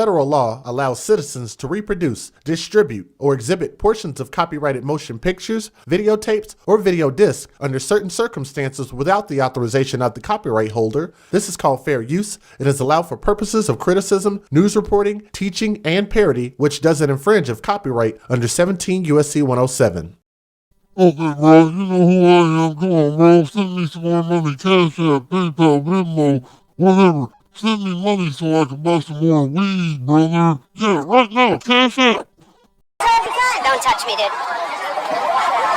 Federal law allows citizens to reproduce, distribute, or exhibit portions of copyrighted motion pictures, videotapes, or video discs under certain circumstances without the authorization of the copyright holder. This is called fair use. It is allowed for purposes of criticism, news reporting, teaching, and parody, which doesn't infringe of copyright under 17 U.S.C. 107. Okay, bro, you know who I am. Come on, bro. Send me some more money. Cash App, PayPal, Venmo, whatever. Send me money so I can buy some more weed, brother. Yeah, right now, Cash App. Don't touch me, dude.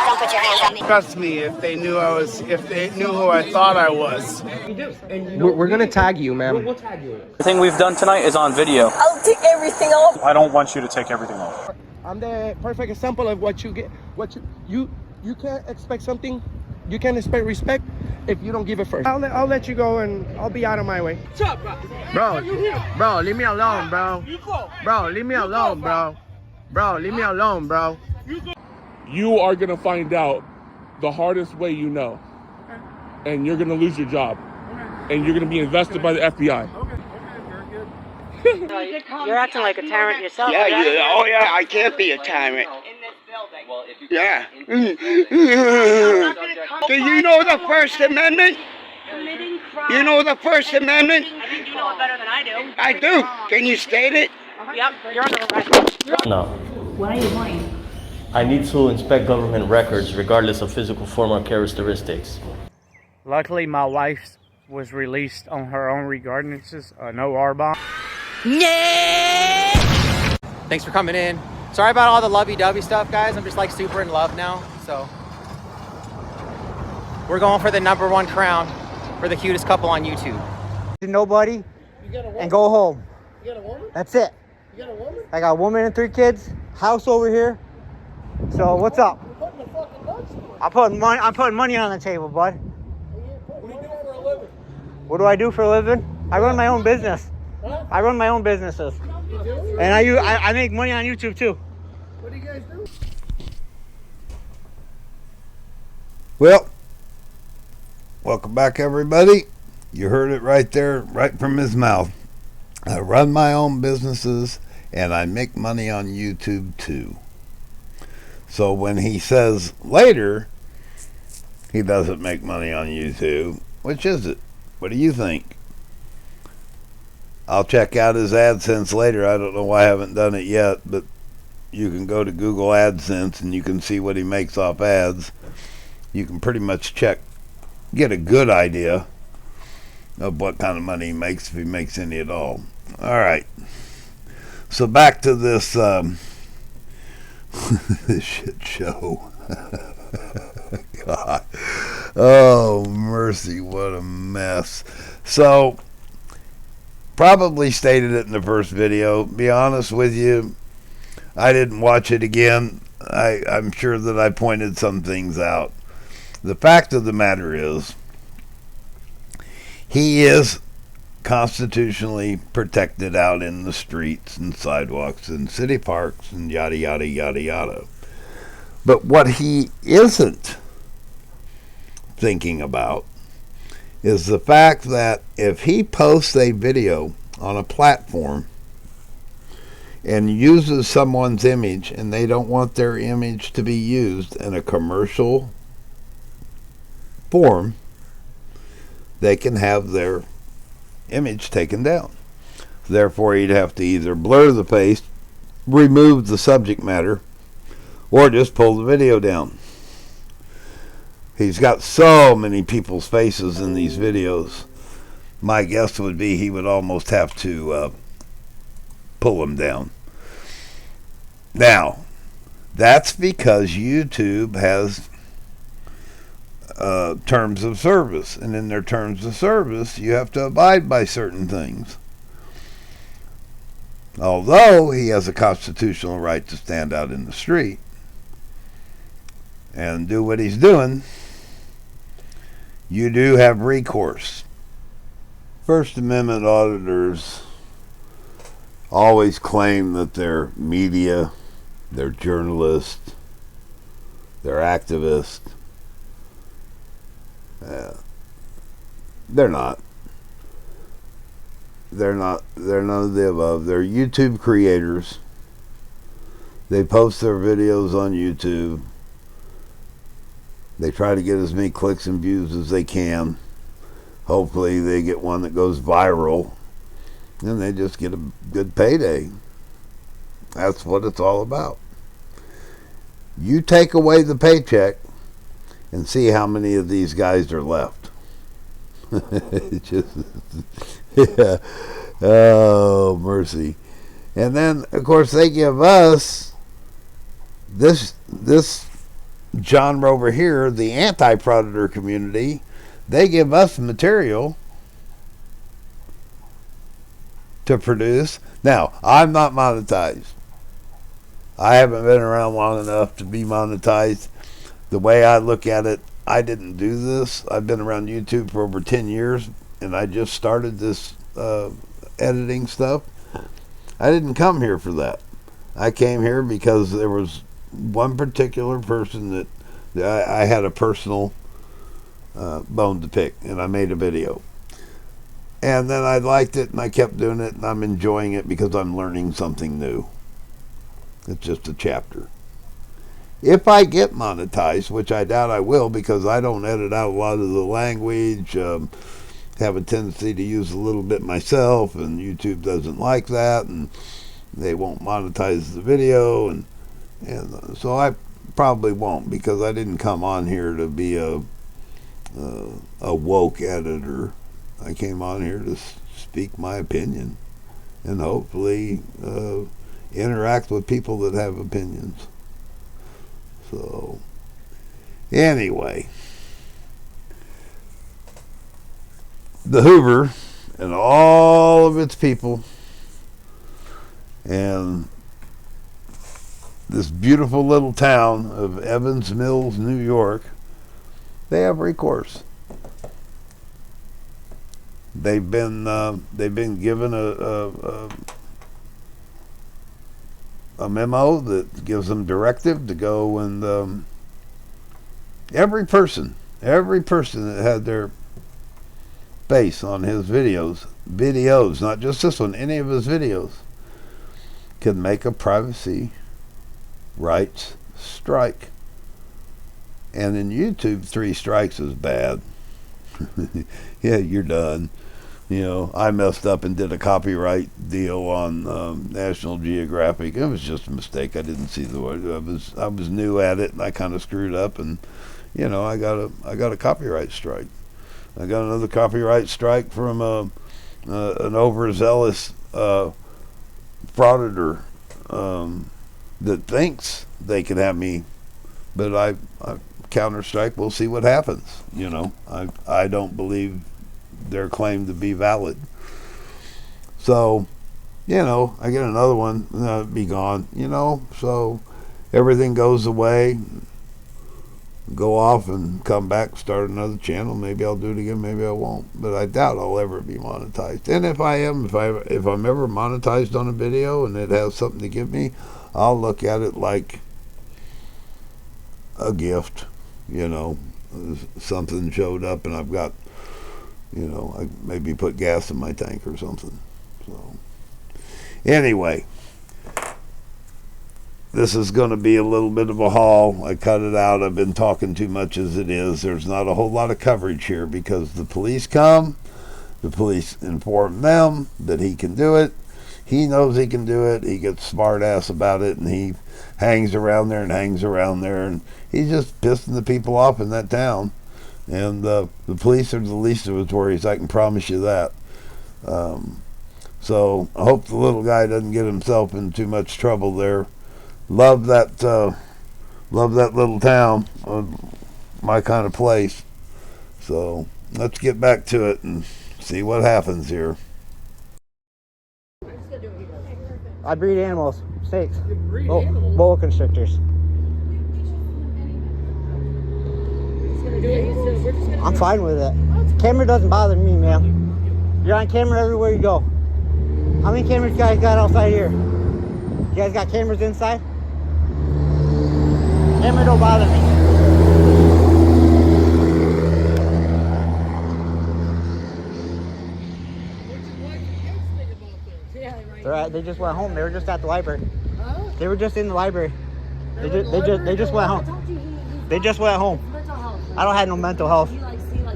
Don't put your hands on me. Trust me, if they knew who I thought I was. You do. And we're gonna tag you, ma'am. We'll tag you. Everything we've done tonight is on video. I'll take everything off. I don't want you to take everything off. I'm the perfect example of what you get. You can't expect something. You can't expect respect if you don't give it first. I'll let you go and I'll be out of my way. What's up, bro? Bro, leave me alone, bro. Bro, leave me alone, bro. Bro, leave me alone, bro. You are gonna find out the hardest way you know. Okay. And you're gonna lose your job. Okay. And you're gonna be invested by the FBI. Okay, very good. You're acting like a tyrant yourself. Yeah, oh yeah, I can't be a tyrant. Well, Yeah. Do you know the First Amendment? You know the First Amendment? I think you know it better than I do. I do. Can you state it? Yep, you're under arrest. No. Why are you lying? I need to inspect government records regardless of physical form or characteristics. Luckily, my wife was released on her own regardless, no R-bomb. Thanks for coming in. Sorry about all the lovey-dovey stuff, guys. I'm just like super in love now, so. We're going for the #1 crown for the cutest couple on YouTube. Nobody, and go home. You got a woman? That's it. You got a woman? I got a woman and 3 kids, house over here. So what's up? You're putting the fucking nuts to it. I'm putting money on the table, bud. What do you do for a living? What do I do for a living? I run my own business. Huh? I run my own businesses. You do? And I make money on YouTube too. What do you guys do? Well, welcome back, everybody. You heard it right there, right from his mouth. I run my own businesses and I make money on YouTube too. So when he says later he doesn't make money on YouTube, which is it? What do you think? I'll check out his AdSense later. I don't know why I haven't done it yet, but you can go to Google AdSense and you can see what he makes off ads. You can pretty much get a good idea of what kind of money he makes, if he makes any at all. All right. So back to this this shit show. God. Oh, mercy, what a mess. So, probably stated it in the first video. Be honest with you, I didn't watch it again. I'm sure that I pointed some things out. The fact of the matter is, he is constitutionally protected out in the streets and sidewalks and city parks and yada, yada, yada, yada. But what he isn't thinking about is the fact that if he posts a video on a platform and uses someone's image and they don't want their image to be used in a commercial form, they can have their image taken down. Therefore, he'd have to either blur the face, remove the subject matter, or just pull the video down. He's got so many people's faces in these videos. My guess would be he would almost have to pull them down. Now, that's because YouTube has terms of service, and in their terms of service you have to abide by certain things. Although he has a constitutional right to stand out in the street and do what he's doing, you do have recourse. First Amendment auditors always claim that they're media, they're journalists, they're activists. They're not. They're not. They're none of the above. They're YouTube creators. They post their videos on YouTube. They try to get as many clicks and views as they can. Hopefully they get one that goes viral. And they just get a good payday. That's what it's all about. You take away the paycheck and see how many of these guys are left. Just, yeah. Oh, mercy. And then, of course, they give us this genre over here, the anti-Frauditor community. They give us material to produce. Now, I'm not monetized. I haven't been around long enough to be monetized. The way I look at it, I didn't do this. I've been around YouTube for over 10 years, and I just started this editing stuff. I didn't come here for that. I came here because there was one particular person that I had a personal bone to pick, and I made a video. And then I liked it, and I kept doing it, and I'm enjoying it because I'm learning something new. It's just a chapter. If I get monetized, which I doubt I will because I don't edit out a lot of the language, have a tendency to use a little bit myself, and YouTube doesn't like that, and they won't monetize the video, and so I probably won't, because I didn't come on here to be a woke editor. I came on here to speak my opinion and hopefully interact with people that have opinions. So anyway, the Hoover and all of its people and this beautiful little town of Evans Mills, New York, they have recourse. They've been given a memo that gives them directive to go, and every person that had their face on his videos, not just this one, any of his videos, can make a privacy rights strike. And in YouTube, 3 strikes is bad. Yeah, you're done. You know, I messed up and did a copyright deal on National Geographic. It was just a mistake. I didn't see the word. I was new at it, and I kind of screwed up, and you know, I got a copyright strike. I got another copyright strike from an overzealous frauditor that thinks they can have me, but I counter-strike. We'll see what happens. You know, I don't believe their claim to be valid. So, you know, I get another one, be gone. You know, so everything goes away. Go off and come back, start another channel. Maybe I'll do it again, maybe I won't, but I doubt I'll ever be monetized. And if I'm ever monetized on a video and it has something to give me, I'll look at it like a gift. You know, something showed up and I've got, you know, I maybe put gas in my tank or something. So anyway, this is going to be a little bit of a haul. I cut it out. I've been talking too much as it is. There's not a whole lot of coverage here because the police come. The police inform them that he can do it. He knows he can do it. He gets smart ass about it, and he hangs around there and hangs around there, and he's just pissing the people off in that town. And the police are the least of his worries. I can promise you that. So I hope the little guy doesn't get himself in too much trouble there. Love that little town, my kind of place. So let's get back to it and see what happens here. I breed animals, snakes, boa constrictors. I'm fine with it. Camera doesn't bother me, man. You're on camera everywhere you go. How many cameras you guys got outside here? You guys got cameras inside? Camera don't bother me. They just went home. They were just at the library. They were just in the library. They just went home. They just went home. I don't have no mental health.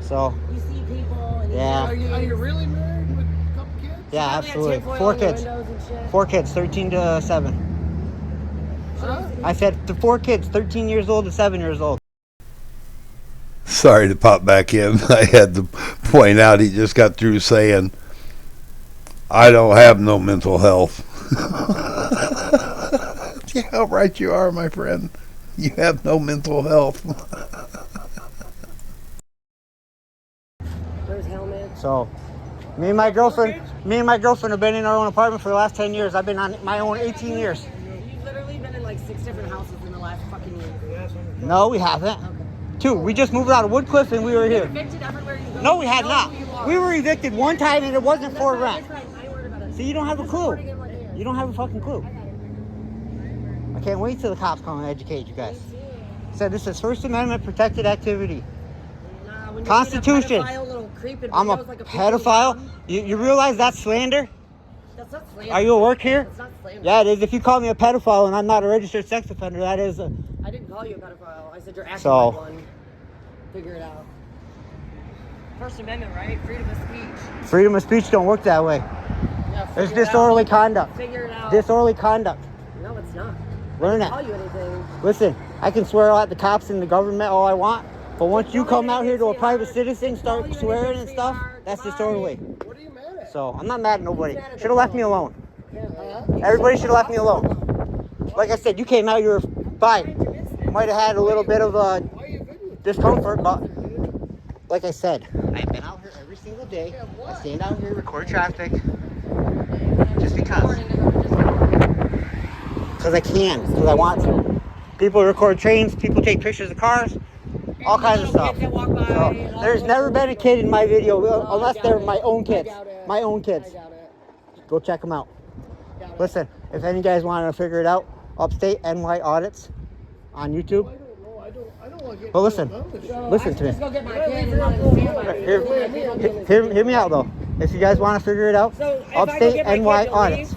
So. You see people. And Yeah. Are you really married with a couple kids? Yeah, absolutely. 4 kids. 4 kids, 13 to 7. I said 4 kids, 13 years old to 7 years old. Sorry to pop back in. I had to point out he just got through saying, I don't have no mental health. Yeah, how right you are, my friend. You have no mental health. There's helmets. So, me and my girlfriend have been in our own apartment for the last 10 years. I've been on my own 18 years. You've literally been in like 6 different houses in the last fucking year. No, we haven't. 2. We just moved out of Woodcliff and we were here. Evicted everywhere you go. No, we had You know not. who you are. We were evicted one time and it wasn't for rent. That's right. I ain't worried about it. So you don't have a clue. You don't have a fucking clue. I can't wait till the cops come and educate you guys. Said this is First Amendment protected activity. Nah, when you're Constitution. being a pedophile, little creep, it I'm a videos like pedophile. You realize that's slander? That's not slander. Are you at work here? That's not slander. Yeah, it is. If you call me a pedophile and I'm not a registered sex offender, that is a... I didn't call you a pedophile. I said you're acting So- like one. Figure it out. First Amendment, right? Freedom of speech. Freedom of speech don't work that way. Yeah, There's figure it disorderly out. conduct. Figure it out. Disorderly conduct. No, it's not. Learn I it. didn't call you anything. Listen, I can swear at the cops and the government all I want, but once you come out here to a private citizen, start swearing and stuff, that's disorderly. What are you mad at? So, I'm not mad at nobody. Should have left me alone. Everybody should have left me alone. Like I said, you came out, you were fine. Might have had a little bit of discomfort, but like I said, I've been out here every single day. I stand out here, record traffic, just because. Because I can, because I want to. People record trains, people take pictures of cars, all kinds of stuff. So, there's never been a kid in my video, unless they're my own kids. My own kids. Go check them out. Listen, if any of you guys want to figure it out, Upstate NY Audits on YouTube. But listen to me. Just go get my kid and not stand by. Hear me out though. If you guys want to figure it out, So, if I go Upstate get my NY kid, you'll Audits.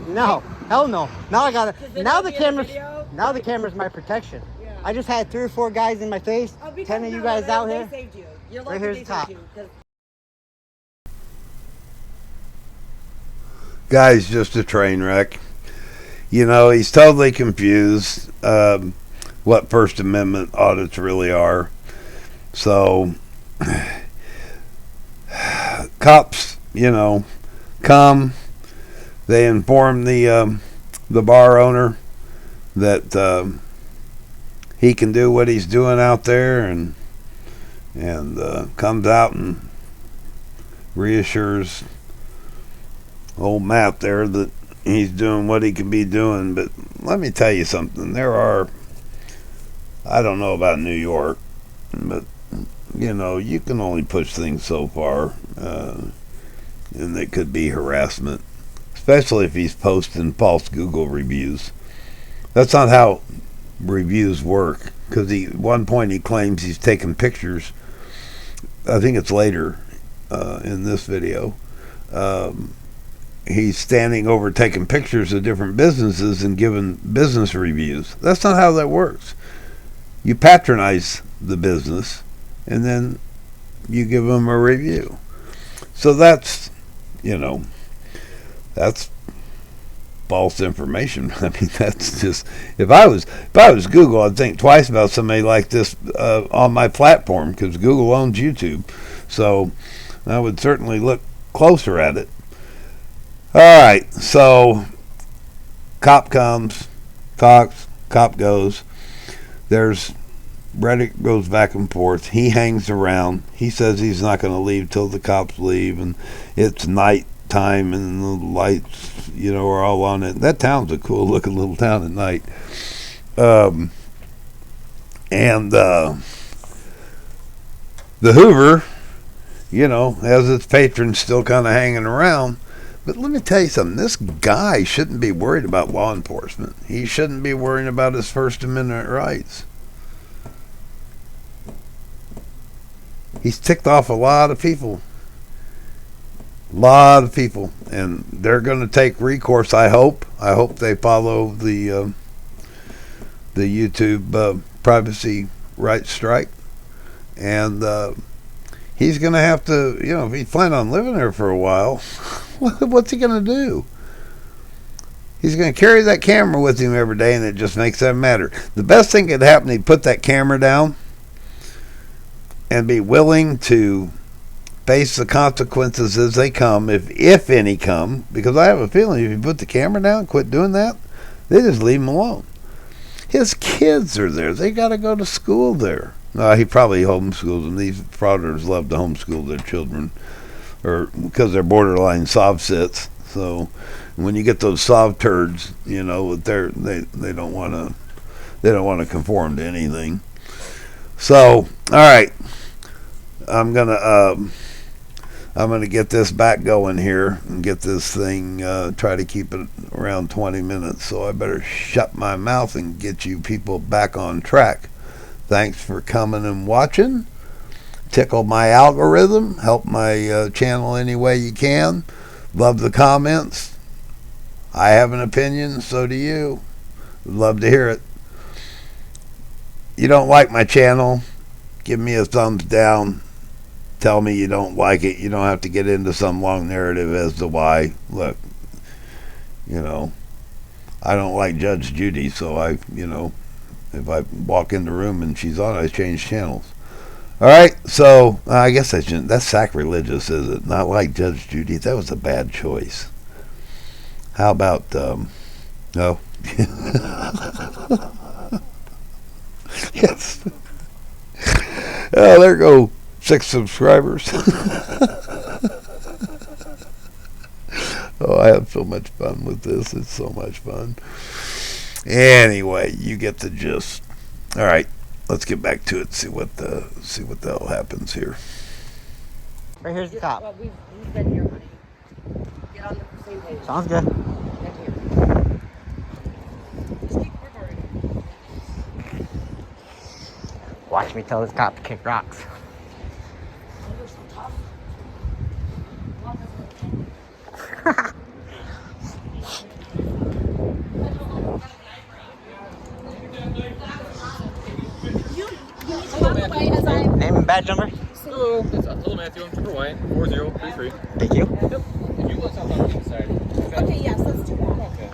No, hell no. Now I gotta. then Now I'll the be in the camera's. video? Now the camera's my protection. I just had 3 or 4 guys in my face. 10 of you guys out here. They saved you. You're Right lucky here's they the top. saved you, 'cause Guy's just a train wreck. You know, he's totally confused what First Amendment audits really are. So, cops, you know, come. They inform the bar owner that he can do what he's doing out there, and comes out and reassures old Matt there that he's doing what he can be doing. But let me tell you something. There are, I don't know about New York, but you know, you can only push things so far, and it could be harassment, especially if he's posting false Google reviews. That's not how reviews work, because at one point he claims he's taking pictures. I think it's later in this video. He's standing over taking pictures of different businesses and giving business reviews. That's not how that works. You patronize the business and then you give them a review. So that's, you know, that's false information. I mean, that's just, if I was Google, I'd think twice about somebody like this on my platform, because Google owns YouTube. So I would certainly look closer at it. All right, so cop comes, talks, cop goes. There's Reddit goes back and forth. He hangs around. He says he's not going to leave till the cops leave, and it's night time and the lights, you know, are all on it. That town's a cool looking little town at night. The Hoover, you know, has its patrons still kind of hanging around. But let me tell you something. This guy shouldn't be worried about law enforcement. He shouldn't be worrying about his First Amendment rights. He's ticked off a lot of people. A lot of people, and they're going to take recourse. I hope they follow the YouTube privacy rights strike, and he's going to have to, if he's planning on living there for a while, what's he going to do? He's going to carry that camera with him every day, and it just makes that matter. The best thing could happen, he'd put that camera down and be willing to face the consequences as they come, if any come, because I have a feeling if you put the camera down and quit doing that, they just leave him alone. His kids are there. They got to go to school there. No, he probably homeschools them. These frauditors love to homeschool their children, or because they're borderline sovsits. So when you get those sov turds, they don't want to conform to anything. So, all right, I'm gonna get this back going here and get this thing, try to keep it around 20 minutes. So I better shut my mouth and get you people back on track. Thanks for coming and watching. Tickle my algorithm. Help my channel any way you can. Love the comments. I have an opinion, so do you. Would love to hear it. You don't like my channel, give me a thumbs down. Tell me you don't like it. You don't have to get into some long narrative as to why. Look, I don't like Judge Judy, so if I walk in the room and she's on, I change channels. All right, so I guess I shouldn't. That's sacrilegious, is it? Not like Judge Judy. That was a bad choice. How about no? Yes. Oh, there go 6 subscribers. Oh, I have so much fun with this. It's so much fun. Anyway, you get the gist. All right, let's get back to it. See what the hell happens here. Right here's the cop. Well, we've been here, honey. Get on the same page. Sounds good. Thank you. Just keep recording. Watch me tell this cop to kick rocks. You're so tough. Name and badge number? Hello, hello Matthew, I'm Trooper Wyatt, 4033. Thank you. Yep. If you want something on the inside. Okay, yes, let's do that. Okay.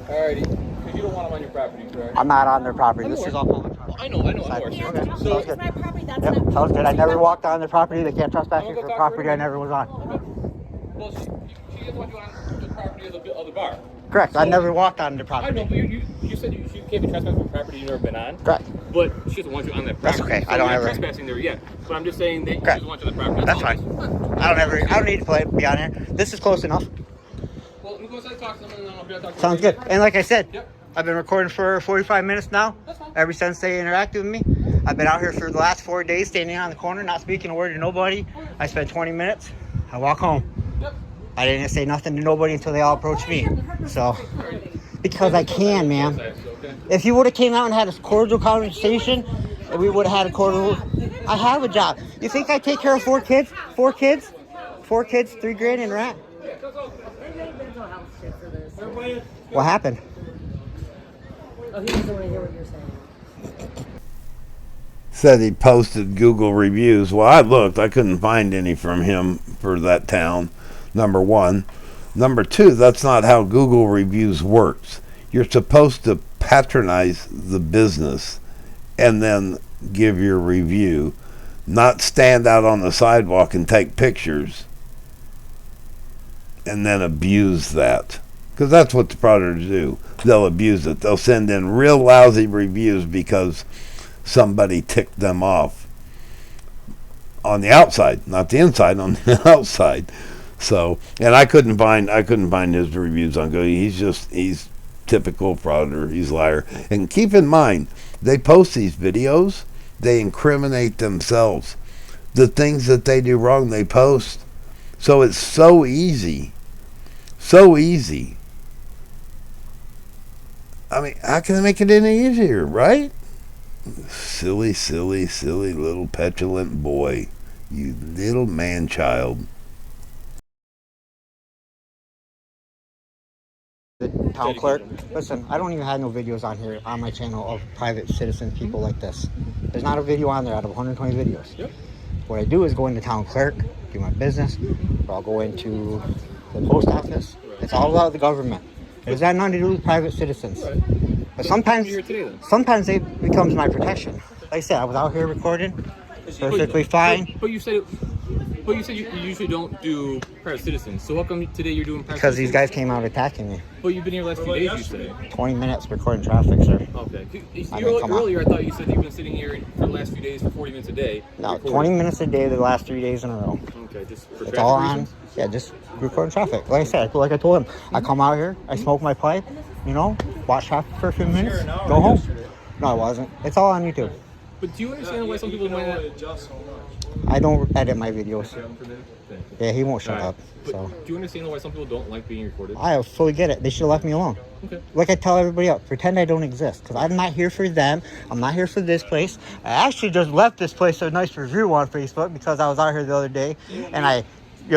Alrighty. Because you don't want them on your property, correct? I'm not on their property. This is all public property. I know, of course. Okay, Okay. sounds It's good. my property, that's Yep, not. sounds good. I never walked on their property. They can't trespass me I'm gonna for go talk to property her. I never was on. Well, she doesn't want you on the property of the bar. Correct. I So- never walked on their I property. know, but you said you can't be trespassing on property you've never been on. Correct. But she doesn't want you on that That's property. okay. So I don't you're ever- not trespassing there yet. But I'm just saying that she Correct. doesn't want you on the property. That's all. fine. I don't need to be on here. This is close enough. Well, let me go inside and talk to them, and then I'll be able to talk to Sounds them. good. And like I said, Yep. I've been recording for 45 minutes now. That's fine. Ever since they interacted with me. I've been out here for the last 4 days, standing on the corner, not speaking a word to nobody. I spent 20 minutes. I walk home. Yep. I didn't say nothing to nobody until they all approached me. So, because I can, man. If you would have came out and had a cordial conversation, we would have had a cordial. I have a job. You think I take care of 4 kids? 4 kids? 4 kids, $3 grand in rent? What happened? Oh, he doesn't want to hear what you're saying. Said he posted Google reviews. Well, I looked. I couldn't find any from him for that town, number one. Number two, that's not how Google reviews works. You're supposed to patronize the business and then give your review, not stand out on the sidewalk and take pictures and then abuse that. Because that's what the frauditors do. They'll abuse it. They'll send in real lousy reviews because somebody ticked them off on the outside, not the inside, on the outside. So, and I couldn't find his reviews on Google. He's typical frauditor. He's a liar. And keep in mind, they post these videos, they incriminate themselves. The things that they do wrong, they post. So it's so easy. So easy. I mean, how can I make it any easier, right? Silly, silly, silly little petulant boy. You little man-child. The town clerk. Listen, I don't even have no videos on here on my channel of private citizen people like this. There's not a video on there out of 120 videos. Yep. What I do is go into town clerk, do my business, or I'll go into the post office. It's all about the government. It has got nothing to do with private citizens. But sometimes it becomes my protection. Like I said, I was out here recording, perfectly fine. But you said you usually don't do private citizens. So how come today you're doing private Because citizens? these guys came out attacking me. But you've been here the last few days, you said. 20 minutes recording traffic, sir. Okay. Earlier, I thought you said you've been sitting here for the last few days for 40 minutes a day. No, 20 minutes a day the last 3 days in a row. Okay, just for It's traffic all reasons? on. Yeah, just recording traffic. Like I said, like I told him, I come out here, I smoke my pipe, you know, watch traffic for a few minutes, go home. No, I wasn't. It's all on YouTube. But do you understand why some people might not... I don't edit my videos. Yeah, he won't shut up. So Do you understand why some people don't like being recorded? I fully get it. They should have left me alone. Okay. Like I tell everybody else, pretend I don't exist. Because I'm not here for them. I'm not here for this place. I actually just left this place a nice review on Facebook because I was out here the other day and I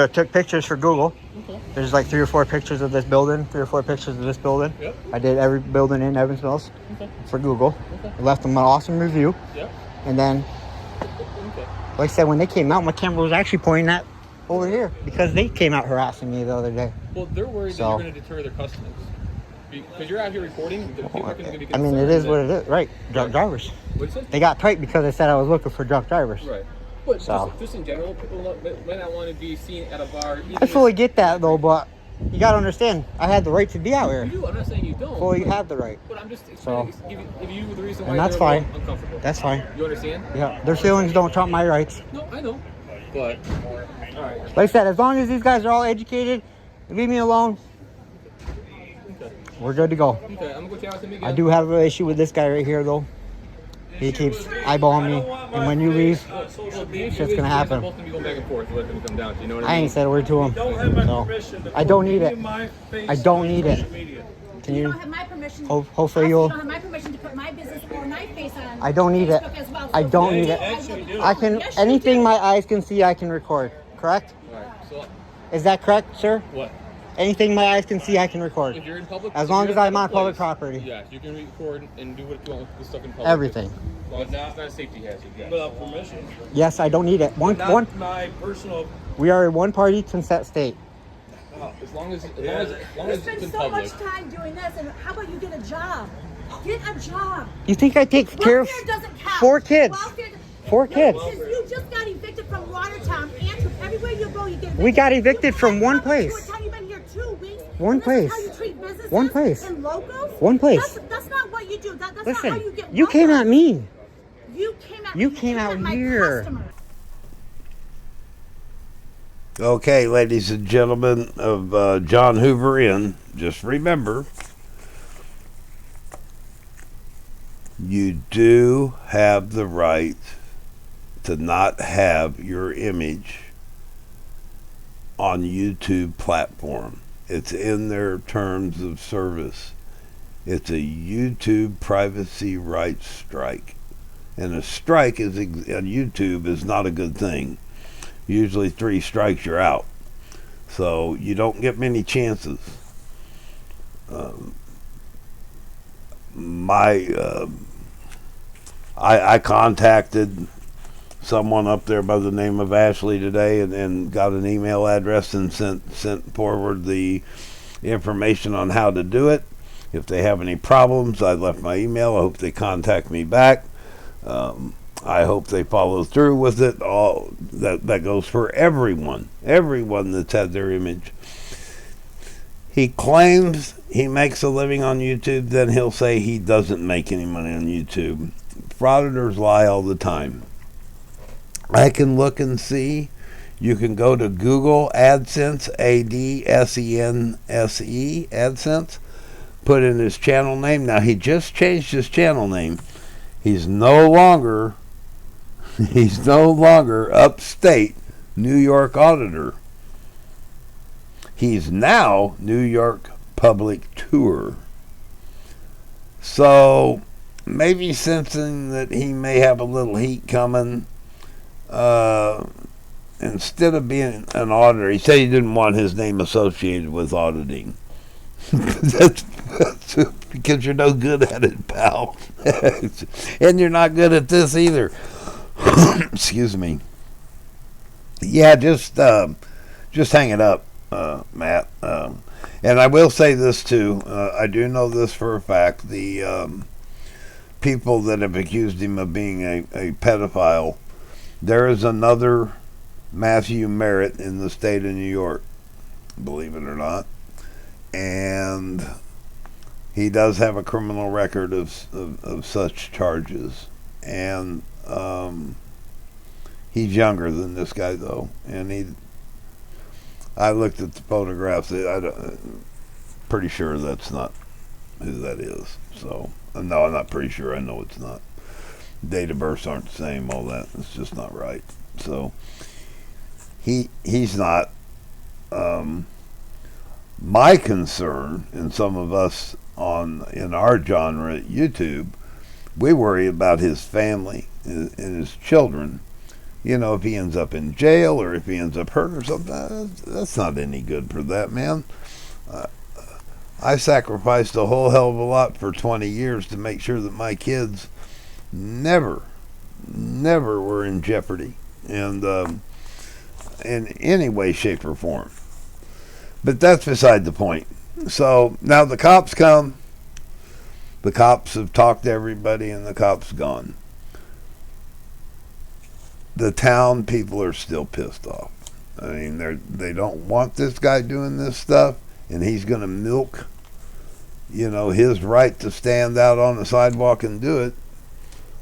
took pictures for Google. Okay. There's like 3 or 4 pictures of this building, 3 or 4 pictures of this building. Yep. I did every building in Evans Mills for Google. Okay. I left them an awesome review. Yep. And then, like I said, when they came out, my camera was actually pointing at over here because they came out harassing me the other day. Well, they're worried that you're going to deter their customers. Because you're out here recording, people are going to be I mean, it is what it is. Right. Drunk drivers. What'd you say? They got tight because I said I was looking for drunk drivers. Right. But So. just in general, people might not want to be seen at a bar. I fully get that, though, but you got to understand, I had the right to be out here. You do. I'm not saying you don't. Fully have the right. But I'm just So. give you the reason why And that's you're fine. uncomfortable. That's fine. You understand? Yeah. Their feelings don't trump my rights. No, I know. But, all right. Like I said, as long as these guys are all educated, leave me alone. Okay. We're good to go. Okay, I'm going to go chat with him again. I do have an issue with this guy right here, though. He keeps eyeballing me, and when you leave, shit's gonna happen. Both of you going back and forth. Let them come down. You know what I I mean? ain't said a word to him. So, I don't need it. I don't need it. Can You you? don't have my permission. Hopefully You you'll. don't have my permission to put my business or my face on. I don't need it. Facebook as well. I don't need it. I can. Anything my eyes can see, I can record. Correct? All right. So, Is that correct, sir? what? Anything my eyes can see, I can record. If you're in public, As long as I'm on public place, property. yes, you can record and do what you want with the stuff in public. Everything. As long as it's not a safety hazard. Yes. Without permission. Yes, I don't need it. One. My personal. We are a one-party consent state. As long as You it's spend in so public. much time doing this, and how about you get a job? Get a job. You think I take care of Welfare doesn't count. 4 kids? Welfare- 4 kids. Because you just got evicted from Watertown, and everywhere you go, you get evicted. We got evicted You from one come back to place. a town, you've been here 2 weeks. One and this place. is how you treat businesses One place. and locals? One place. That's not what you do. That's not how you Listen, get you came welfare. at me. You came at You me. came out at my here. customers. Okay, ladies and gentlemen of John Hoover Inn, just remember, you do have the right to not have your image on YouTube platform. It's in their terms of service. It's a YouTube privacy rights strike. And a strike is on YouTube is not a good thing. Usually 3 strikes, you're out. So you don't get many chances. I contacted someone up there by the name of Ashley today and got an email address and sent forward the information on how to do it. If they have any problems, I left my email. I hope they contact me back. I hope they follow through with it. All that goes for everyone that's had their image. He claims he makes a living on YouTube, then he'll say he doesn't make any money on YouTube. Frauditors lie all the time. I can look and see. You can go to Google AdSense, AdSense, AdSense, put in his channel name. Now, he just changed his channel name. He's no longer Upstate New York Auditor. He's now New York Public Tour. So maybe sensing that he may have a little heat coming, instead of being an auditor, he said he didn't want his name associated with auditing. that's because you're no good at it, pal. And you're not good at this either. Excuse me. Yeah, just hang it up, Matt. And I will say this too. I do know this for a fact. The people that have accused him of being a pedophile, there is another Matthew Merritt in the state of New York, believe it or not. And he does have a criminal record of such charges. And he's younger than this guy, though. And I looked at the photographs. Pretty sure that's not who that is. So, no, I'm not pretty sure. I know it's not. Date of births aren't the same, all that. It's just not right. So, he's not. My concern, and some of us in our genre at YouTube, we worry about his family and his children. You know, if he ends up in jail or if he ends up hurt or something, that's not any good for that man. I sacrificed a whole hell of a lot for 20 years to make sure that my kids never were in jeopardy, and in any way, shape, or form. But that's beside the point. So now the cops come. The cops have talked to everybody, and the cops gone. The town people are still pissed off. I mean, they don't want this guy doing this stuff, and he's going to milk, his right to stand out on the sidewalk and do it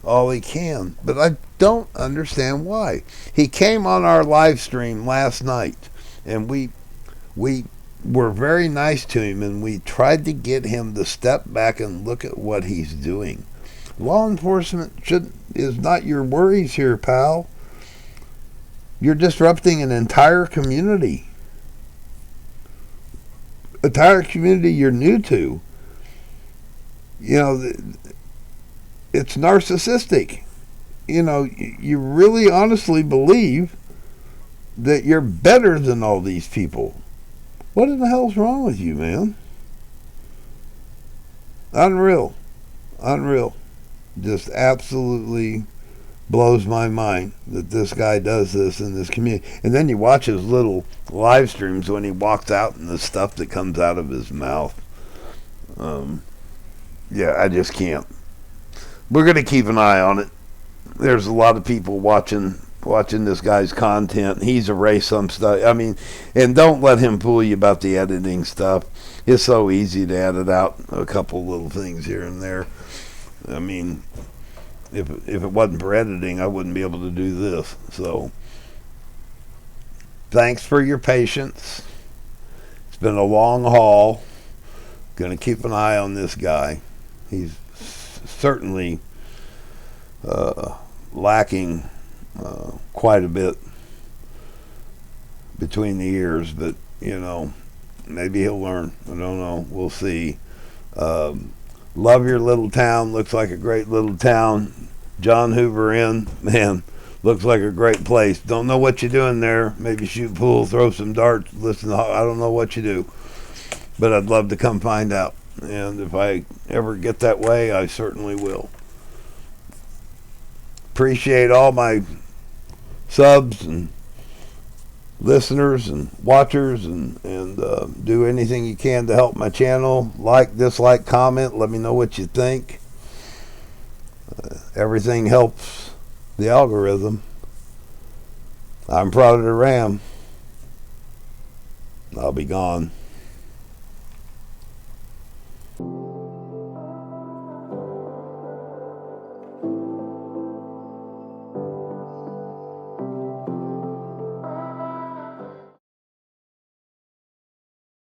all he can. But I don't understand why. He came on our live stream last night, and we were very nice to him, and we tried to get him to step back and look at what he's doing. Law enforcement is not your worries here, pal. You're disrupting an entire community. Entire community you're new to. It's narcissistic. You really honestly believe that you're better than all these people. What in the hell's wrong with you, man? Unreal. Just absolutely blows my mind that this guy does this in this community. And then you watch his little live streams when he walks out and the stuff that comes out of his mouth. Yeah, I just can't. We're going to keep an eye on it. There's a lot of people watching this guy's content. He's erased some stuff. I mean, and don't let him fool you about the editing stuff. It's so easy to edit out a couple little things here and there. I mean, if it wasn't for editing, I wouldn't be able to do this. So, thanks for your patience. It's been a long haul. Going to keep an eye on this guy. He's certainly lacking quite a bit between the ears, but maybe he'll learn. I don't know. We'll see. Love your little town. Looks like a great little town. John Hoover Inn, man, looks like a great place. Don't know what you're doing there. Maybe shoot pool, throw some darts, listen to, I don't know what you do, but I'd love to come find out. And if I ever get that way, I certainly will. Appreciate all my subs and listeners and watchers, and do anything you can to help my channel. Like, dislike, comment, let me know what you think. Everything helps the algorithm. I'm Frauditor Ram. I'll be gone.